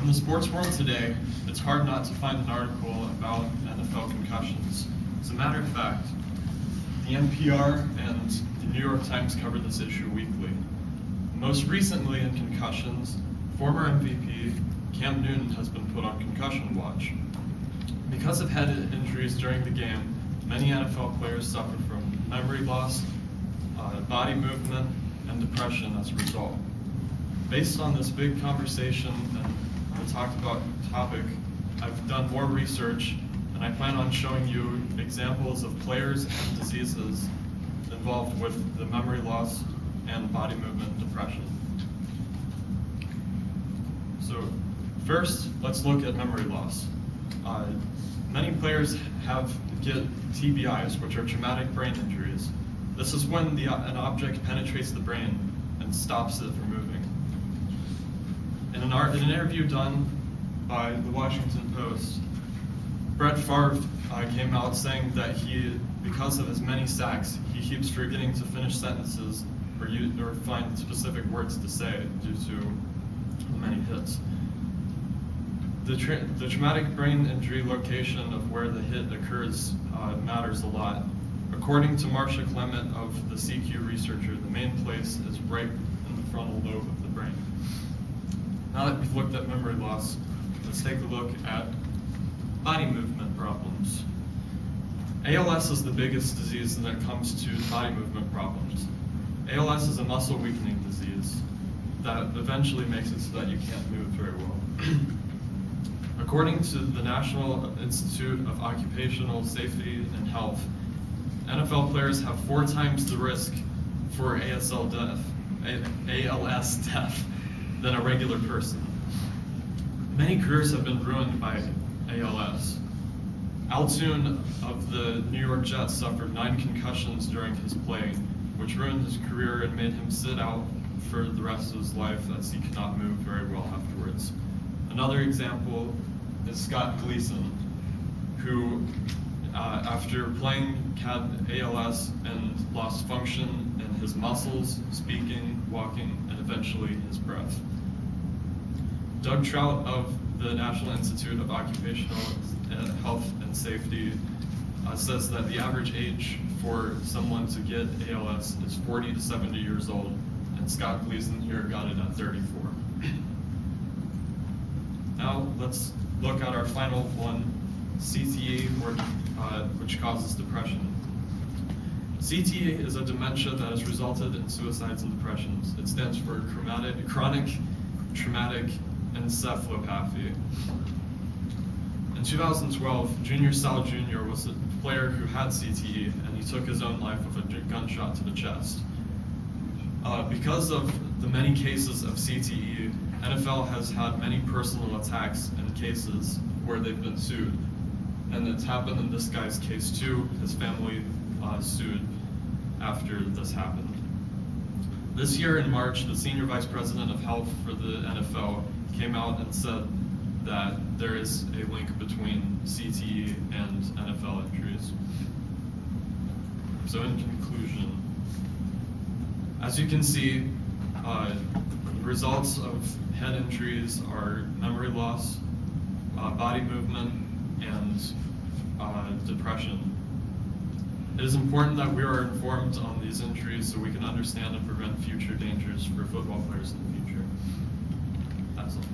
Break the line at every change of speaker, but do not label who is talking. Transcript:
the sports world today, it's hard not to find an article about NFL concussions. As a matter of fact, the NPR and the New York Times cover this issue weekly. Most recently in concussions, former MVP Cam Newton has been put on concussion watch. Because of head injuries during the game, many NFL players suffer from memory loss, body movement, and depression as a result. Based on this big conversation and the talked about topic, I've done more research, and I plan on showing you examples of players and diseases involved with the memory loss and body movement and depression. So first, let's look at memory loss. Many players get TBIs, which are traumatic brain injuries. This is when an object penetrates the brain and stops it from moving. In an interview done by the Washington Post, Brett Favre came out saying that because of his many sacks, he keeps forgetting to finish sentences or find specific words to say due to the many hits. The traumatic brain injury location of where the hit occurs matters a lot. According to Marcia Clement of the CQ researcher, the main place is right in the frontal lobe of the brain. Now that we've looked at memory loss, let's take a look at body movement problems. ALS is the biggest disease when it comes to body movement problems. ALS is a muscle weakening disease that eventually makes it so that you can't move very well. According to the National Institute of Occupational Safety and Health, NFL players have 4 times the risk for ALS death than a regular person. Many careers have been ruined by ALS. Al Toon of the New York Jets suffered 9 concussions during his play, which ruined his career and made him sit out for the rest of his life as he could not move very well afterwards. Another example is Scott Gleason, who after playing had ALS and lost function in his muscles, speaking, walking, and eventually his breath. Doug Trout of the National Institute of Occupational Health and Safety says that the average age for someone to get ALS is 40 to 70 years old, and Scott Gleason here got it at 34. Now let's look at our final one, CTE, which causes depression. CTE is a dementia that has resulted in suicides and depressions. It stands for chronic traumatic encephalopathy. In 2012, Junior Seau Jr. was a player who had CTE, and he took his own life with a gunshot to the chest. Because of the many cases of CTE, NFL has had many personal attacks and cases where they've been sued. And it's happened in this guy's case too. His family sued after this happened. This year in March, the Senior Vice President of Health for the NFL came out and said that there is a link between CTE and NFL injuries. So in conclusion, as you can see, the results of head injuries are memory loss, body movement, and depression. It is important that we are informed on these injuries so we can understand and prevent future dangers for football players in the future. That's all.